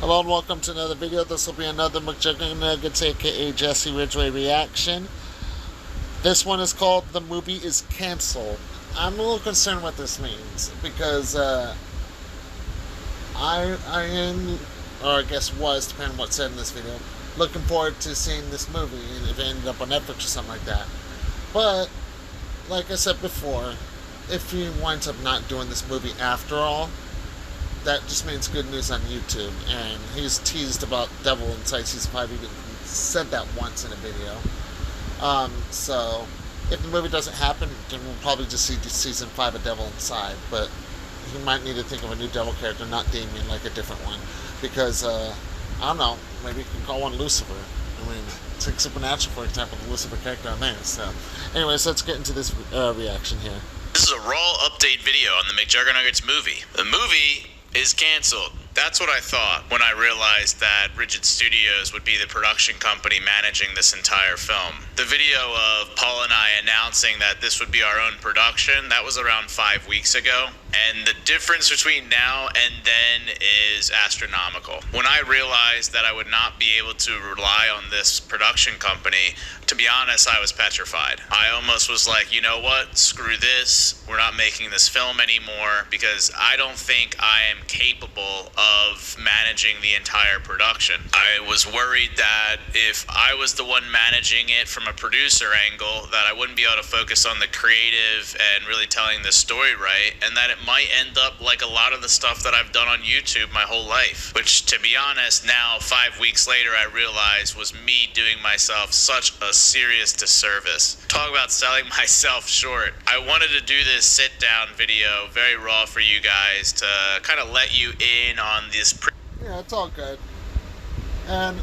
Hello and welcome to another video. This will be another McJuggerNuggets aka Jesse Ridgway reaction. This one is called The Movie is Cancelled. I'm a little concerned what this means because I am, or I guess was, depending on what's said in this video, looking forward to seeing this movie if it ended up on Netflix or something like that. But, like I said before, if he winds up not doing this movie after all, that just means good news on YouTube. And he's teased about Devil Inside Season 5. He even said that once in a video. So, if the movie doesn't happen, then we'll probably just see Season 5 of Devil Inside. But he might need to think of a new Devil character, not Damien, like a different one. Because, I don't know, maybe you can call one Lucifer. I mean, take Supernatural, for example, the Lucifer character on there. So, anyways, let's get into this reaction here. This is a raw update video on the McJuggerNuggets movie. The movie is canceled. That's what I thought when I realized that Ridgway Studios would be the production company managing this entire film. The video of Paul and I announcing that this would be our own production, that was around 5 weeks ago. And the difference between now and then is astronomical. When I realized that I would not be able to rely on this production company, to be honest, I was petrified. I almost was like, you know what? Screw this. We're not making this film anymore because I don't think I am capable of managing the entire production. I was worried that if I was the one managing it from a producer angle, that I wouldn't be able to focus on the creative and really telling the story right, and that it might end up like a lot of the stuff that I've done on YouTube my whole life, which, to be honest, now 5 weeks later I realize was me doing myself such a serious disservice. Talk about selling myself short. I wanted to do this sit down video, very raw for you guys, to kind of let you in on this Yeah, it's all good. And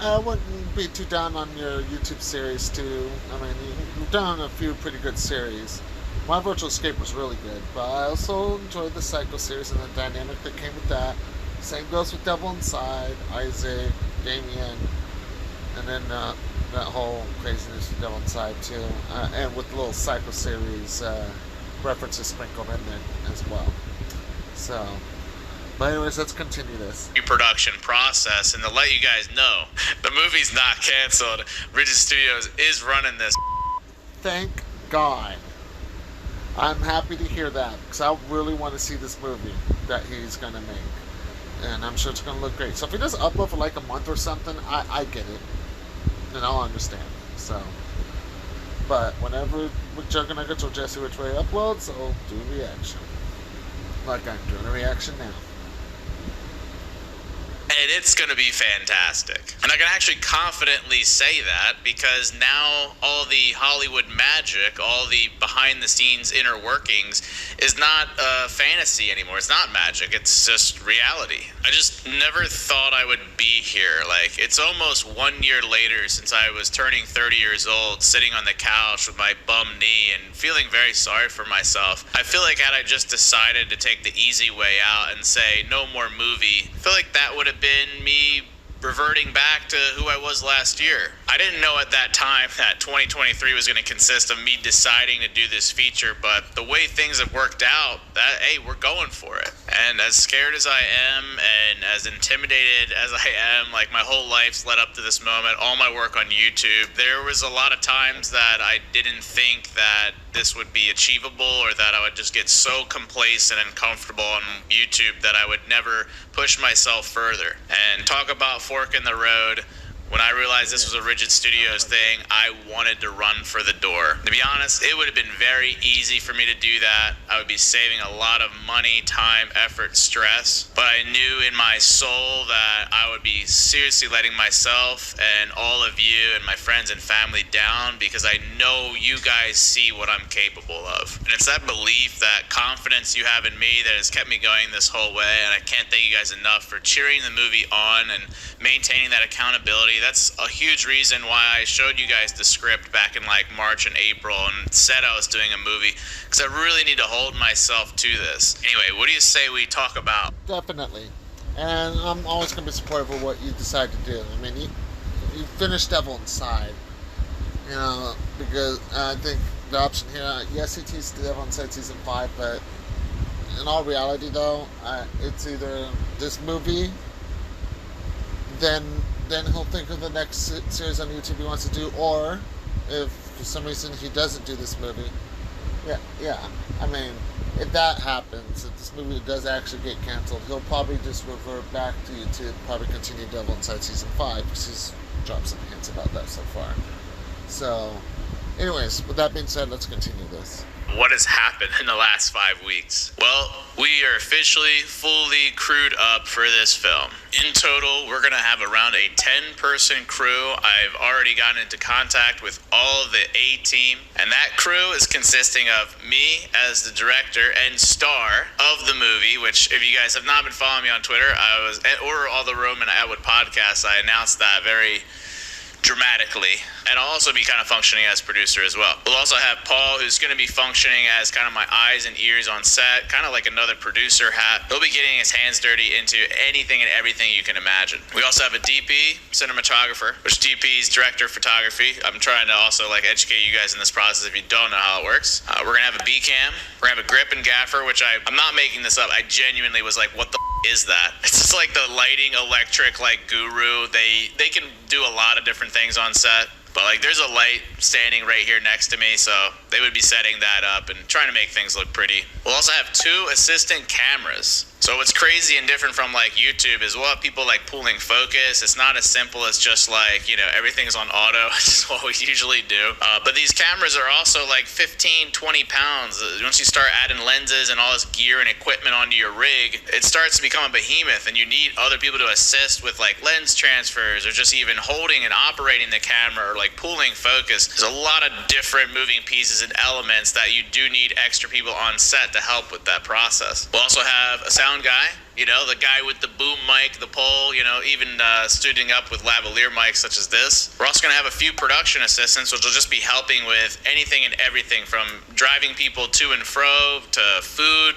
I wouldn't be too down on your YouTube series too. I mean, you've done a few pretty good series. My Virtual Escape was really good, but I also enjoyed the Psycho series and the dynamic that came with that. Same goes with Devil Inside, Isaac, Damien, and then that whole craziness with Devil Inside too. And with the little Psycho series references sprinkled in there as well. So, but anyways, let's continue this. Production process, and to let you guys know, the movie's not canceled. Ridgway Studios is running this. Thank God. I'm happy to hear that because I really want to see this movie that he's going to make. And I'm sure it's going to look great. So if he does upload for like a month or something, I get it. And I'll understand. So, but whenever McJuggerNuggets or Jesse Ridgway uploads, I'll do a reaction. Like I'm doing a reaction now. And it's going to be fantastic. And I can actually confidently say that because now all the Hollywood magic, all the behind-the-scenes inner workings is not fantasy anymore. It's not magic. It's just reality. I just never thought I would be here. Like, it's almost 1 year later since I was turning 30 years old, sitting on the couch with my bum knee and feeling very sorry for myself. I feel like had I just decided to take the easy way out and say, no more movie, I feel like that would have been me reverting back to who I was last year. I didn't know at that time that 2023 was going to consist of me deciding to do this feature, but the way things have worked out, that, hey, we're going for it. And as scared as I am and as intimidated as I am, like my whole life's led up to this moment, all my work on YouTube, there was a lot of times that I didn't think that this would be achievable or that I would just get so complacent and comfortable on YouTube that I would never push myself further. And talk about fork in the road. When I realized this was a Ridgway Studios thing, I wanted to run for the door. To be honest, it would have been very easy for me to do that. I would be saving a lot of money, time, effort, stress. But I knew in my soul that I would be seriously letting myself and all of you and my friends and family down because I know you guys see what I'm capable of. And it's that belief, that confidence you have in me that has kept me going this whole way. And I can't thank you guys enough for cheering the movie on and maintaining that accountability. That's a huge reason why I showed you guys the script back in like March and April and said I was doing a movie because I really need to hold myself to this. Anyway, what do you say we talk about? Definitely. And I'm always going to be supportive of what you decide to do. I mean, you finished Devil Inside, you know, because I think the option here, yes, he teased the Devil Inside Season 5, but in all reality, though, it's either this movie then he'll think of the next series on YouTube he wants to do, or if for some reason he doesn't do this movie, I mean, if that happens, if this movie does actually get canceled, he'll probably just revert back to YouTube, probably continue Devil Inside Season 5, because he's dropped some hints about that so far. So, anyways, with that being said, let's continue this. What has happened in the last 5 weeks? Well, we are officially fully crewed up for this film. In total, we're going to have around a 10-person crew. I've already gotten into contact with all of the A-team, and that crew is consisting of me as the director and star of the movie, which if you guys have not been following me on Twitter, or all the Roman Atwood podcasts, I announced that very dramatically, and I'll also be kind of functioning as producer as well. We'll also have Paul, who's going to be functioning as kind of my eyes and ears on set, kind of like another producer hat. He'll be getting his hands dirty into anything and everything you can imagine. We also have a DP, cinematographer, which DP is director of photography. I'm trying to also educate you guys in this process if you don't know how it works. We're going to have a B-cam. We're going to have a grip and gaffer, which I'm not making this up. I genuinely was like, what the is that? It's just like the lighting electric guru. They can do a lot of different things on set, but there's a light standing right here next to me, so they would be setting that up and trying to make things look pretty. We'll also have 2 assistant cameras. So what's crazy and different from YouTube is we'll have people pulling focus. It's not as simple as just everything's on auto. It's what we usually do. But these cameras are also 15, 20 pounds. Once you start adding lenses and all this gear and equipment onto your rig, it starts to become a behemoth, and you need other people to assist with lens transfers, or just even holding and operating the camera, or pulling focus. There's a lot of different moving pieces and elements that you do need extra people on set to help with that process. We'll also have a sound guy, the guy with the boom mic, the pole, even studing up with lavalier mics such as this. We're also going to have a few production assistants, which will just be helping with anything and everything from driving people to and fro to food,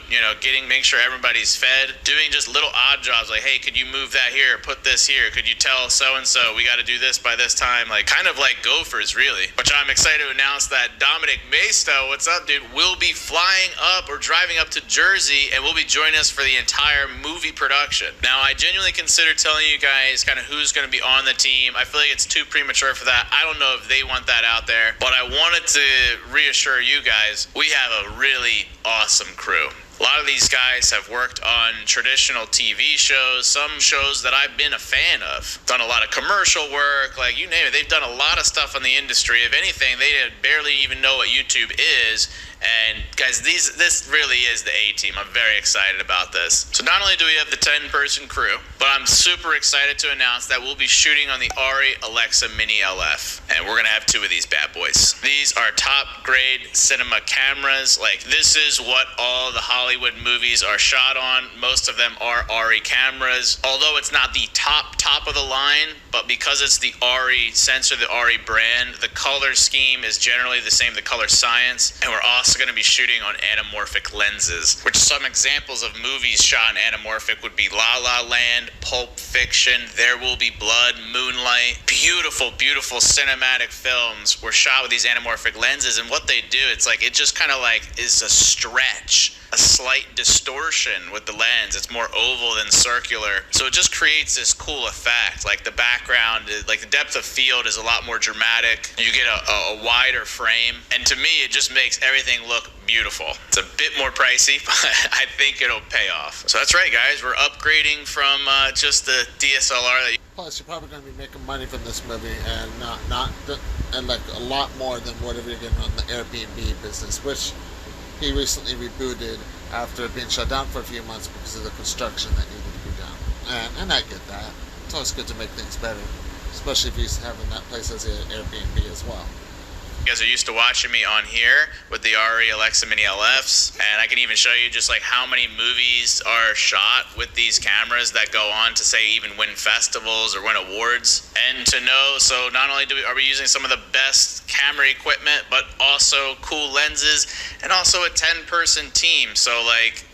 make sure everybody's fed, doing just little odd jobs hey, could you move that here, put this here, could you tell so-and-so we got to do this by this time, kind of like gophers really. Which I'm excited to announce that Dominic Maisto, what's up dude, will be flying up or driving up to Jersey and will be joining us for the entire movie production. Now, I genuinely consider telling you guys kind of who's going to be on the team. I feel like it's too premature for that. I don't know if they want that out there, but I wanted to reassure you guys, we have a really awesome crew. A lot of these guys have worked on traditional TV shows, some shows that I've been a fan of. Done a lot of commercial work, you name it. They've done a lot of stuff in the industry. If anything, they barely even know what YouTube is. And guys, this really is the A-team. I'm very excited about this. So not only do we have the 10-person crew, but I'm super excited to announce that we'll be shooting on the ARRI Alexa Mini LF. And we're going to have 2 of these bad boys. These are top-grade cinema cameras. This is what all the Hollywood movies are shot on. Most of them are ARRI cameras. Although it's not the top of the line, but because it's the ARRI sensor, the ARRI brand, the color scheme is generally the same, the color science. And we're also going to be shooting on anamorphic lenses, which some examples of movies shot in anamorphic would be La La Land, Pulp Fiction, There Will Be Blood, Moonlight. Beautiful, beautiful cinematic films were shot with these anamorphic lenses, and what they do, it's it just kind of is a stretch, a slight distortion with the lens. It's more oval than circular, so it just creates this cool effect. The background, the depth of field is a lot more dramatic. You get a wider frame, and to me, it just makes everything look beautiful. It's a bit more pricey, but I think it'll pay off. So that's right, guys. We're upgrading from just the DSLR. Plus, you're probably going to be making money from this movie, and a lot more than whatever you're getting on the Airbnb business, which he recently rebooted after being shut down for a few months because of the construction that needed to be done. And I get that. It's always good to make things better, especially if he's having that place as an Airbnb as well. You guys are used to watching me on here with the ARRI Alexa Mini LFs, and I can even show you just how many movies are shot with these cameras that go on to say even win festivals or win awards. And to know, so not only are we using some of the best camera equipment, but also cool lenses, and also a 10-person team. So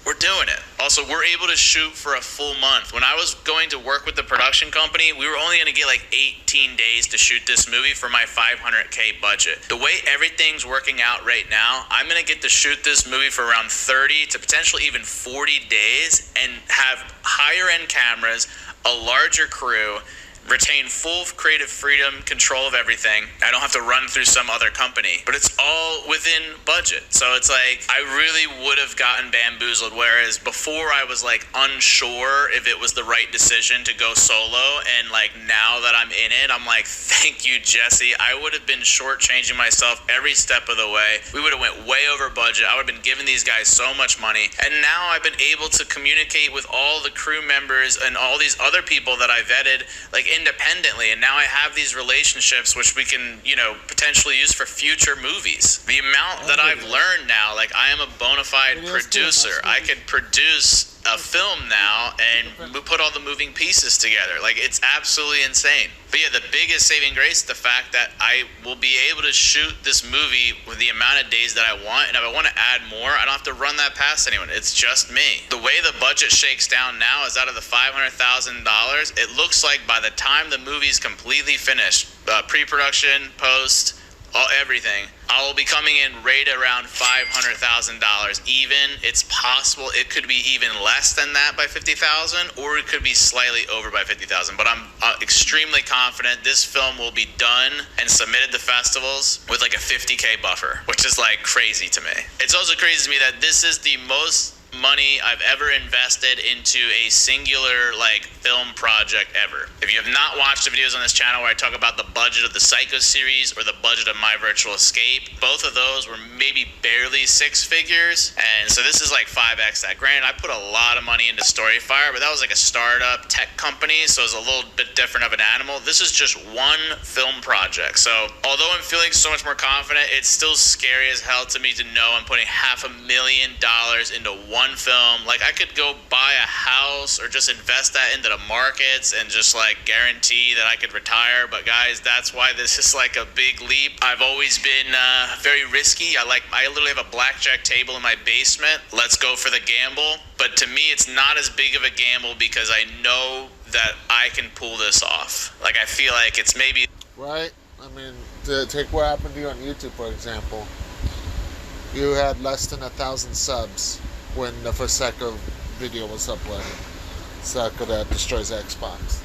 we're doing it. Also, we're able to shoot for a full month. When I was going to work with the production company, we were only going to get 18 days to shoot this movie for my $500K budget. The way everything's working out right now, I'm going to get to shoot this movie for around 30 to potentially even 40 days and have higher end cameras, a larger crew, retain full creative freedom, control of everything. I don't have to run through some other company, but it's all within budget. So it's like, I really would have gotten bamboozled, whereas before I was like unsure if it was the right decision to go solo, and like now that I'm in it, I'm like, thank you, Jesse. I would have been shortchanging myself every step of the way. We would have went way over budget. I would have been giving these guys so much money, and now I've been able to communicate with all the crew members and all these other people that I vetted like independently, and now I have these relationships which we can, you know, potentially use for future movies. The amount that I've learned now, like I am a bona fide producer. I could produce a film now and put all the moving pieces together. Like, it's absolutely insane. But yeah, the biggest saving grace is the fact that I will be able to shoot this movie with the amount of days that I want, and if I want to add more, I don't have to run that past anyone. It's just me. The way the budget shakes down now is out of the $500,000, it looks like by the time the movie's completely finished, pre-production, post, everything, I will be coming in right around $500,000 even. It's possible it could be even less than that by $50,000, or it could be slightly over by $50,000. But I'm extremely confident this film will be done and submitted to festivals with like a $50K buffer, which is like crazy to me. It's also crazy to me that this is the most money I've ever invested into a singular like film project ever. If you have not watched the videos on this channel where I talk about the budget of the Psycho series or the budget of My Virtual Escape, both of those were maybe barely six figures, and so this is like 5x that. Granted, I put a lot of money into Storyfire, but that was like a startup tech company, so it's a little bit different of an animal. This is just one film project. So although I'm feeling so much more confident, it's still scary as hell to me to know I'm putting $500,000 into one film. Like, I could go buy a house or just invest that into the markets and just like guarantee that I could retire. But guys, that's why this is like a big leap. I've always been very risky. I literally have a blackjack table in my basement. Let's go for the gamble. But to me, it's not as big of a gamble because I know that I can pull this off. Like, I feel like it's maybe right. I mean, to take what happened to you on YouTube, for example. You had less than 1,000 subs when the first Psycho video was uploaded. Psycho that destroys Xbox.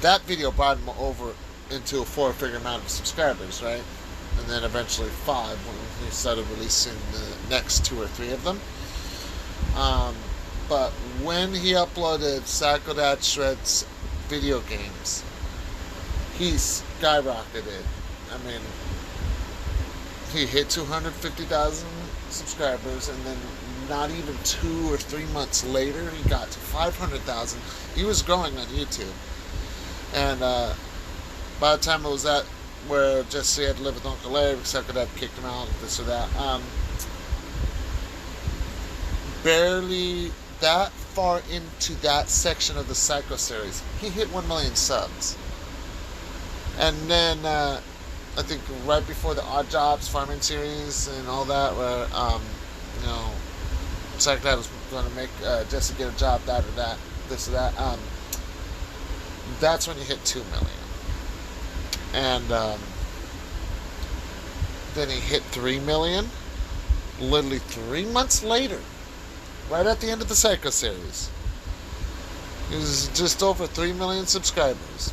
That video brought him over into a 4-figure amount of subscribers, right? And then eventually 5 when he started releasing the next 2 or 3 of them. But when he uploaded Psycho Dad Shreds video games, he skyrocketed. I mean, he hit 250,000 subscribers, and then not even 2 or 3 months later, he got to 500,000. He was growing on YouTube, and by the time it was at where Jesse had to live with Uncle Larry because Psycho Dad kicked him out, this or that, barely that far into that section of the Psycho series, he hit 1 million subs. And then I think right before the Odd Jobs farming series and all that, where you know, Psycho Dad was going to make Jesse get a job, that or that, this or that. That's when you hit 2 million, and then he hit 3 million. Literally 3 months later, right at the end of the Psycho series, he was just over 3 million subscribers.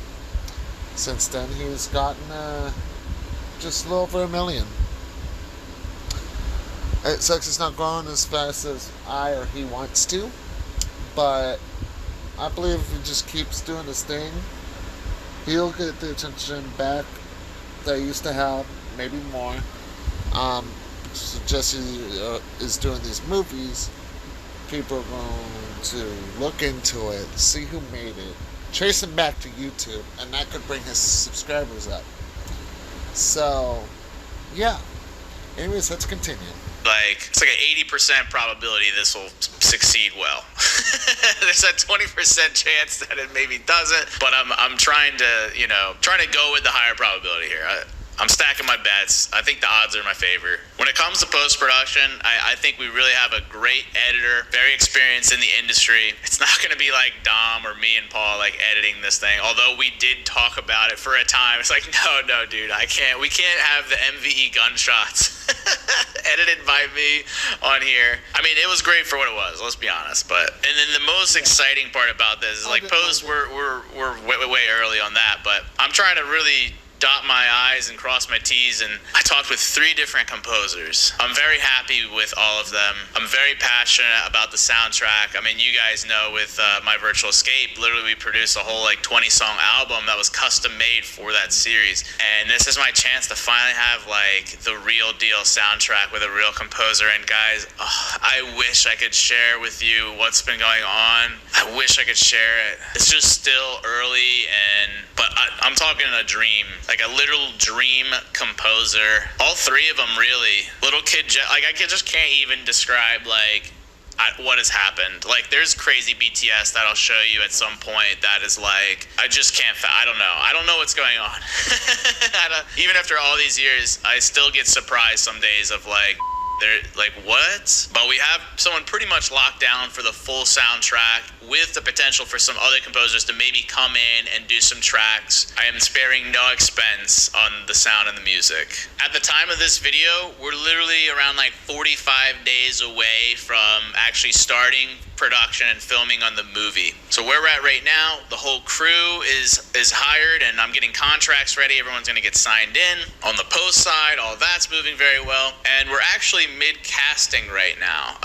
Since then, he's gotten just a little over 1 million. It sucks it's not growing as fast as I or he wants to, but I believe if he just keeps doing his thing, he'll get the attention back that he used to have, maybe more. So Jesse is doing these movies. People are going to look into it, see who made it, trace him back to YouTube, and that could bring his subscribers up. So, yeah. Anyways, let's continue. Like, it's like an 80% probability this will succeed well. There's a 20% chance that it maybe doesn't, but I'm trying to, you know, go with the higher probability here. I'm stacking my bets. I think the odds are in my favor. When it comes to post-production, I think we really have a great editor, very experienced in the industry. It's not going to be like Dom or me and Paul like editing this thing, although we did talk about it for a time. It's like, no, dude, we can't have the MVE gunshots edited by me on here. I mean, it was great for what it was, let's be honest. But and then the most exciting part about this is like post, we're way early on that, but I'm trying to really dot my I's and cross my T's, and I talked with 3 different composers. I'm very happy with all of them. I'm very passionate about the soundtrack. I mean, you guys know with My Virtual Escape, literally we produced a whole like 20-song album that was custom made for that series, and this is my chance to finally have like the real deal soundtrack with a real composer. And guys, I wish I could share with you what's been going on. I wish I could share it. It's just still early, but I'm talking a dream. Like a literal dream composer. All 3 of them, really. Little kid, like I just can't even describe like what has happened. Like there's crazy BTS that I'll show you at some point that is like, I just can't, I don't know what's going on. Even after all these years, I still get surprised some days of like, they're like, what? But we have someone pretty much locked down for the full soundtrack with the potential for some other composers to maybe come in and do some tracks. I am sparing no expense on the sound and the music. At the time of this video, we're literally around like 45 days away from actually starting production and filming on the movie. So where we're at right now, the whole crew is hired, and I'm getting contracts ready. Everyone's gonna get signed in. On the post side, all that's moving very well. And we're actually mid-casting right now.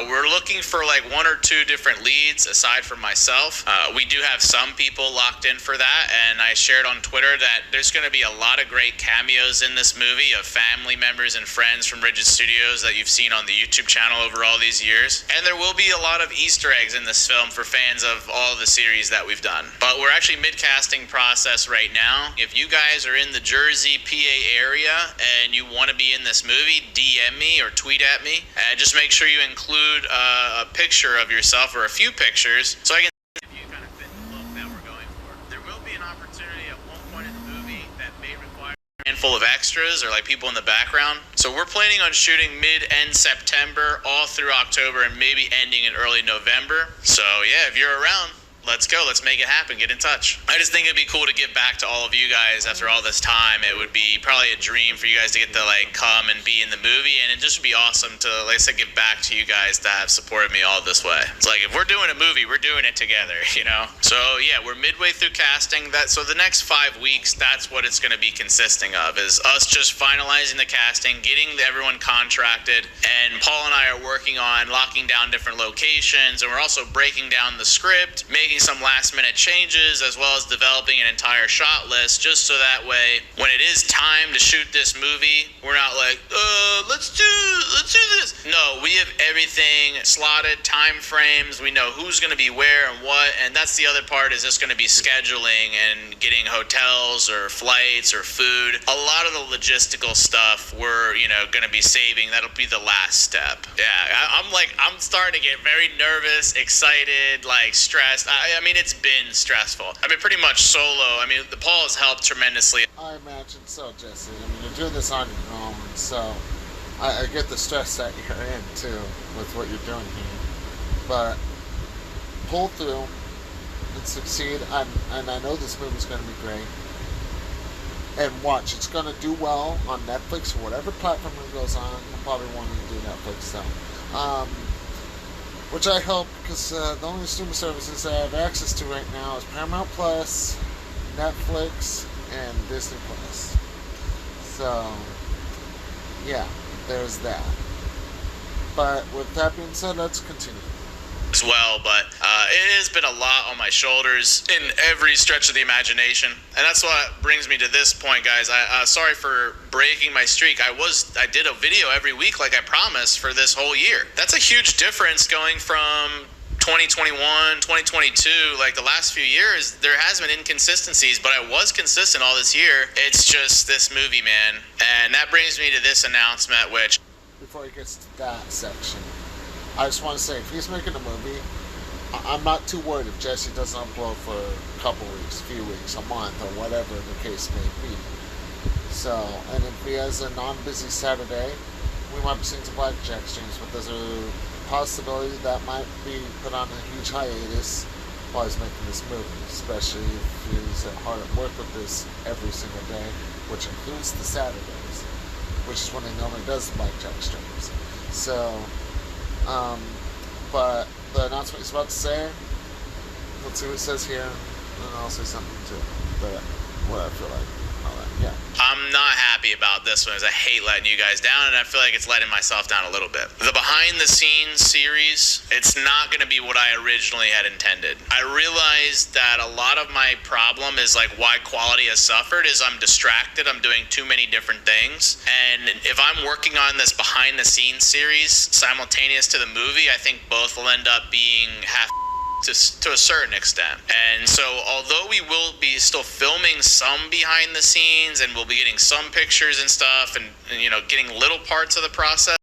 We're looking for like 1 or 2 different leads aside from myself. We do have some people locked in for that, and I shared on Twitter that there's gonna be a lot of great cameos in this movie of family members and friends from Ridgway Studios that you've seen on the YouTube channel over all these years. And there will be a lot of Easter eggs in this film for fans of all the series that we've done. But we're actually mid-casting process right now. If you guys are in the Jersey, PA area and you want to be in this movie, DM me or tweet at me, and just make sure you include a picture of yourself or a few pictures so I can if you kind of fit the look that we're going for. There will be an opportunity at one point in the movie that may require handful of extras or like people in the background. So we're planning on shooting mid-end September all through October and maybe ending in early November. So yeah, if you're around, let's go. Let's make it happen. Get in touch. I just think it'd be cool to give back to all of you guys after all this time. It would be probably a dream for you guys to get to like come and be in the movie, and it just would be awesome to, like I said, give back to you guys that have supported me all this way. It's like if we're doing a movie, we're doing it together, you know? So yeah, we're midway through casting. So the next 5 weeks, that's what it's going to be consisting of, is us just finalizing the casting, getting everyone contracted, and Paul and I are working on locking down different locations, and we're also breaking down the script, making some last minute changes, as well as developing an entire shot list, just so that way when it is time to shoot this movie, we're not like, let's do this. No, we have everything slotted, time frames, we know who's going to be where and what, and that's the other part, is just going to be scheduling and getting hotels or flights or food. A lot of the logistical stuff we're, going to be saving. That'll be the last step. Yeah, I'm starting to get very nervous, excited, like stressed. I mean, it's been stressful. I mean, pretty much solo. I mean, the Paul has helped tremendously. I imagine so, Jesse. I mean, you're doing this on your own, so I get the stress that you're in, too, with what you're doing here. But pull through and succeed, and I know this movie's going to be great. And watch, it's going to do well on Netflix or whatever platform it goes on. I'm probably wanting to do Netflix, though. Which I hope, because the only streaming services I have access to right now is Paramount Plus, Netflix, and Disney Plus. So, yeah, there's that. But with that being said, let's continue. As well, but it has been a lot on my shoulders in every stretch of the imagination, and that's what brings me to this point, guys. Sorry for breaking my streak. I did a video every week like I promised for this whole year. That's a huge difference going from 2021, 2022, like the last few years. There has been inconsistencies, but I was consistent all this year. It's just this movie, man. And that brings me to this announcement, which, before he gets to that section, I just want to say, if he's making a movie, I'm not too worried if Jesse doesn't upload for a couple weeks, few weeks, a month, or whatever the case may be. So, and if he has a non-busy Saturday, we might be seeing some blackjack streams, but there's a possibility that might be put on a huge hiatus while he's making this movie, especially if he's hard at work with this every single day, which includes the Saturdays, which is when he normally does the blackjack streams. So, but the announcement he's about to say, let's see what it says here, and I'll say something too. But what I feel like. Yeah. I'm not happy about this one, as I hate letting you guys down, and I feel like it's letting myself down a little bit. The behind the scenes series, it's not going to be what I originally had intended. I realized that a lot of my problem is like why quality has suffered is I'm distracted. I'm doing too many different things. And if I'm working on this behind the scenes series simultaneous to the movie, I think both will end up being half to a certain extent. And so although we will be still filming some behind the scenes and we'll be getting some pictures and stuff and you know, getting little parts of the process,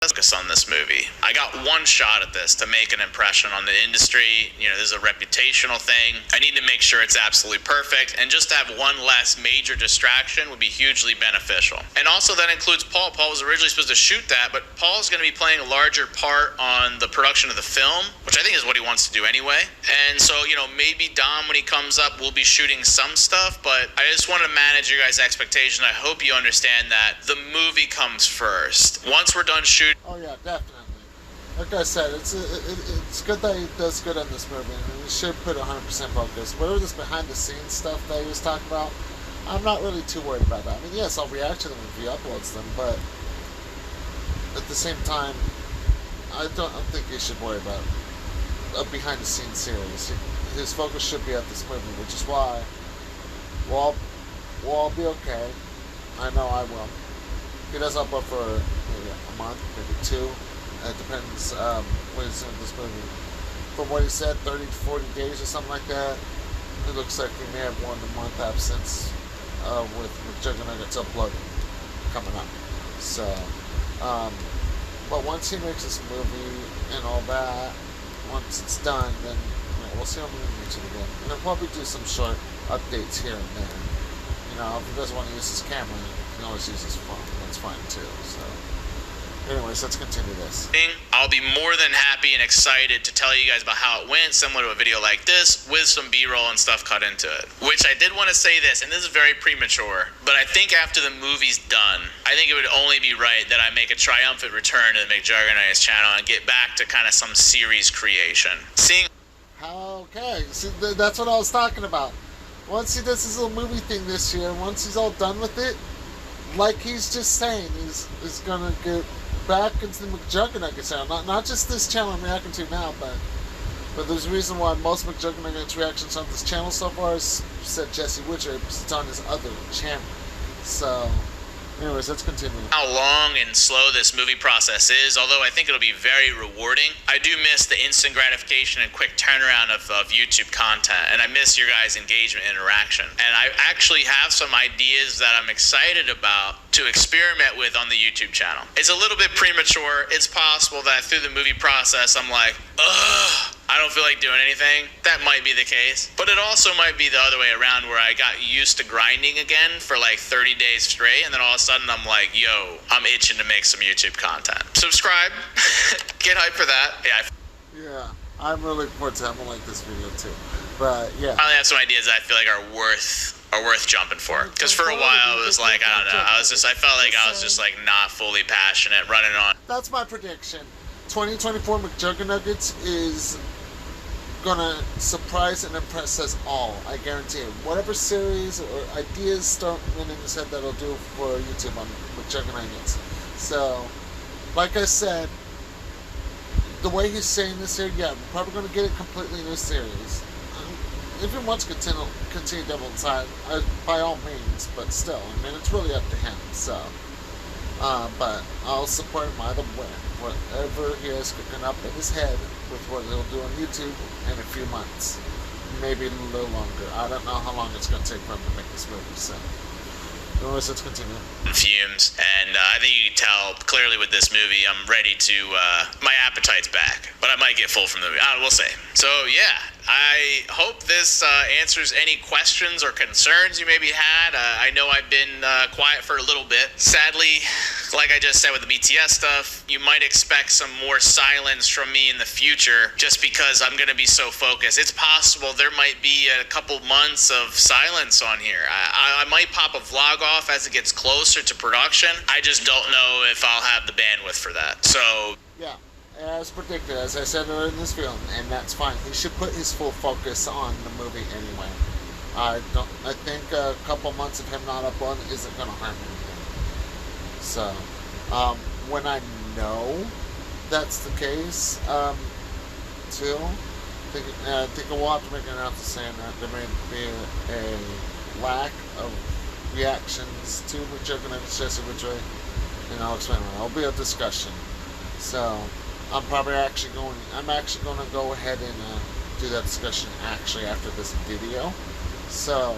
focus on this movie. I got one shot at this to make an impression on the industry. You know, this is a reputational thing. I need to make sure it's absolutely perfect, and just to have one less major distraction would be hugely beneficial. And also that includes Paul. Paul was originally supposed to shoot that, but Paul's going to be playing a larger part on the production of the film, which I think is what he wants to do anyway. And so, you know, maybe Dom, when he comes up, will be shooting some stuff, but I just want to manage your guys' expectation. I hope you understand that the movie comes first. Once we're done shooting. Oh yeah, definitely. Like I said, it's good that he does good on this movie, and he should put 100% focus. Whatever this behind-the-scenes stuff that he was talking about, I'm not really too worried about that. I mean, yes, I'll react to them if he uploads them, but at the same time, I don't think he should worry about a behind-the-scenes series. His focus should be at this movie, which is why we'll all be okay. I know I will. He does upload for maybe a month, maybe two. It depends when he's doing this movie. From what he said, 30 to 40 days or something like that. It looks like he may have 1 month absence with Juggernaut's uploading coming up. So, but once he makes this movie and all that, once it's done, then we'll see him on YouTube again. And he'll probably do some short updates here and there. You know, if he doesn't want to use his camera, he can always use his phone. That's fine too. So, anyways, let's continue this. I'll be more than happy and excited to tell you guys about how it went, similar to a video like this, with some B-roll and stuff cut into it. Which I did want to say this, and this is very premature, but I think after the movie's done, I think it would only be right that I make a triumphant return to the McJuggernauts channel and get back to kind of some series creation. Okay, see, that's what I was talking about. Once he does his little movie thing this year, once he's all done with it, like he's just saying, he's gonna get back into the McJuggernauts channel. Not just this channel I'm reacting to now, but there's a reason why most McJuggernauts reactions on this channel so far is said Jesse Ridgway, because it's on his other channel. So, anyways, let's continue. How long and slow this movie process is, although I think it'll be very rewarding. I do miss the instant gratification and quick turnaround of YouTube content, and I miss your guys' engagement and interaction. And I actually have some ideas that I'm excited about to experiment with on the YouTube channel. It's a little bit premature. It's possible that through the movie process, I'm like, ugh, I don't feel like doing anything. That might be the case. But it also might be the other way around, where I got used to grinding again for like 30 days straight, and then all of a sudden I'm like, yo, I'm itching to make some YouTube content. Subscribe. Get hyped for that. Yeah, I'm really looking forward to it. I'm gonna like this video too. But yeah, I only have some ideas that I feel like are worth jumping for. Because for a while it was like, I don't know, I felt like I was just like not fully passionate running on. That's my prediction. 2024 McJuggernauts is gonna surprise and impress us all. I guarantee it. Whatever series or ideas start winning his head, that'll do for YouTube on McJuggernauts. So, like I said, the way he's saying this here, yeah, we're probably gonna get a completely new series. If he wants to continue Devil Inside, by all means, but still, I mean, it's really up to him. So, but I'll support him either way. Whatever he has cooking up in his head with what he'll do on YouTube in a few months, maybe a little longer. I don't know how long it's going to take for him to make this movie. So, anyways, let's continue. Fumes, and I think you can tell clearly with this movie, I'm ready to. My appetite's back, but I might get full from the movie. We'll say. So yeah. I hope this answers any questions or concerns you maybe had. I know I've been quiet for a little bit. Sadly, like I just said with the BTS stuff, you might expect some more silence from me in the future just because I'm going to be so focused. It's possible there might be a couple months of silence on here. I might pop a vlog off as it gets closer to production. I just don't know if I'll have the bandwidth for that. So, yeah, as predicted, as I said earlier in this film, and that's fine. He should put his full focus on the movie anyway. I think a couple months of him not uploading isn't going to harm anything. So, when I know that's the case, too, I think we'll have to make an announcement saying that there may be a lack of reactions to Ridgway and Jesse Ridgway, and I'll explain why. It'll be a discussion. So, I'm actually going to go ahead and do that discussion actually after this video. So,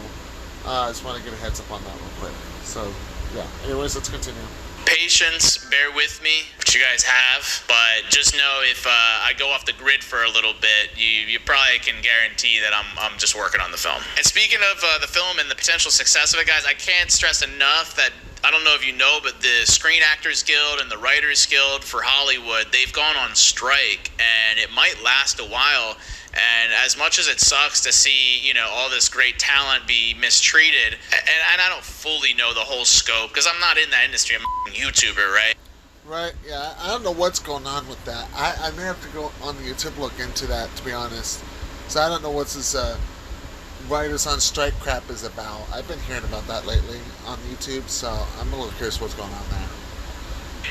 I just want to get a heads up on that real quick. So, yeah. Anyways, let's continue. Patience, bear with me, which you guys have, but just know if I go off the grid for a little bit, you probably can guarantee that I'm just working on the film. And speaking of the film and the potential success of it, guys, I can't stress enough that, I don't know if you know, but the Screen Actors Guild and the Writers Guild for Hollywood, they've gone on strike, and it might last a while. And as much as it sucks to see, all this great talent be mistreated, and I don't fully know the whole scope, because I'm not in that industry, I'm a YouTuber, right? Right, yeah, I don't know what's going on with that. I may have to go on the YouTube look into that, to be honest. So I don't know what this writers on strike crap is about. I've been hearing about that lately on YouTube, so I'm a little curious what's going on there.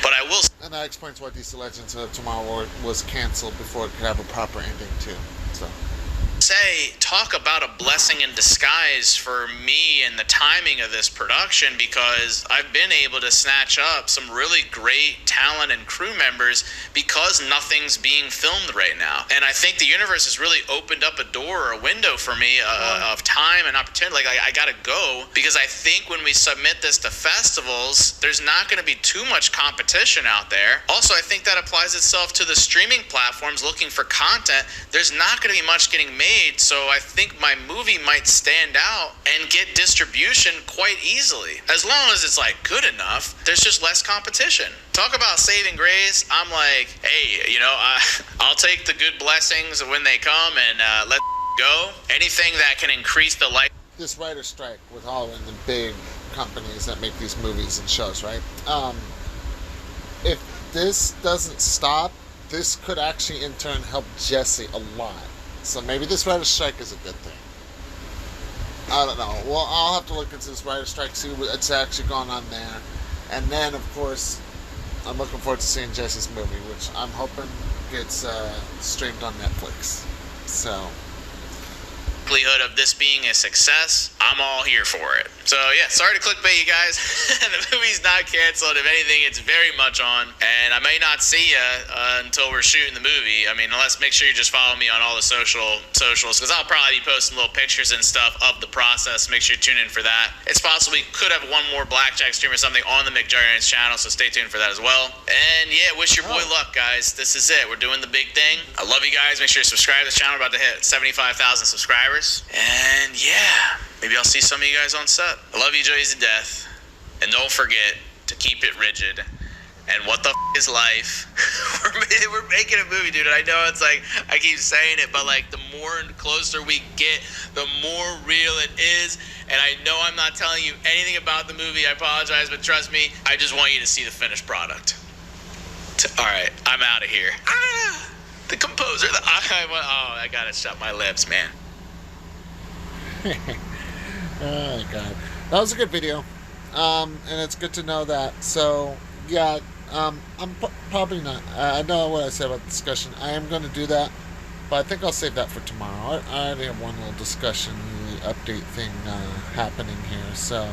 But I will... And that explains why DC Legends of Tomorrow was canceled before it could have a proper ending, too. So... say, talk about a blessing in disguise for me and the timing of this production, because I've been able to snatch up some really great talent and crew members because nothing's being filmed right now. And I think the universe has really opened up a door or a window for me of time and opportunity. Like, I gotta go, because I think when we submit this to festivals, there's not going to be too much competition out there. Also, I think that applies itself to the streaming platforms looking for content. There's not going to be much getting made, so I think my movie might stand out and get distribution quite easily. As long as it's like good enough, there's just less competition. Talk about saving grace. I'm like, hey, I'll take the good blessings when they come, and let's go. Anything that can increase the life. This writer strike with all of the big companies that make these movies and shows, right? If this doesn't stop, this could actually in turn help Jesse a lot. So maybe this writer strike is a good thing. I don't know. Well, I'll have to look into this writer strike, see what's actually going on there. And then, of course, I'm looking forward to seeing Jesse's movie, which I'm hoping gets streamed on Netflix. So... likelihood of this being a success, I'm all here for it. So yeah, sorry to clickbait you guys. The movie's not canceled. If anything, it's very much on, and I may not see you until we're shooting the movie. I mean, unless, make sure you just follow me on all the socials, because I'll probably be posting little pictures and stuff of the process. Make sure you tune in for that. It's possible we could have one more blackjack stream or something on the McJarrians channel, so stay tuned for that as well. And yeah, wish your boy luck, guys. This is it. We're doing the big thing. I love you guys. Make sure you subscribe to this channel. We're about to hit 75,000 subscribers. And yeah, maybe I'll see some of you guys on set. I love you, Joey's to death. And don't forget to keep it rigid. And what the is life? We're making a movie, dude. And I know it's like, I keep saying it, but like the more closer we get, the more real it is. And I know I'm not telling you anything about the movie. I apologize, but trust me, I just want you to see the finished product. All right, I'm out of here. The composer. I gotta shut my lips, man. Oh god, that was a good video, and it's good to know that. So yeah, I'm probably not. I know what I said about the discussion. I am going to do that, but I think I'll save that for tomorrow. I already have one little discussion, update thing happening here, so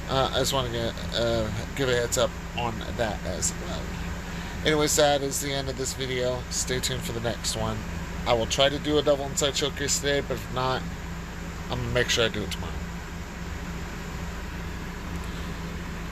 I just want to give a heads up on that as well. Anyways, that is the end of this video. Stay tuned for the next one. I will try to do a Devil Inside Showcase today, but if not, I'm going to make sure I do it tomorrow.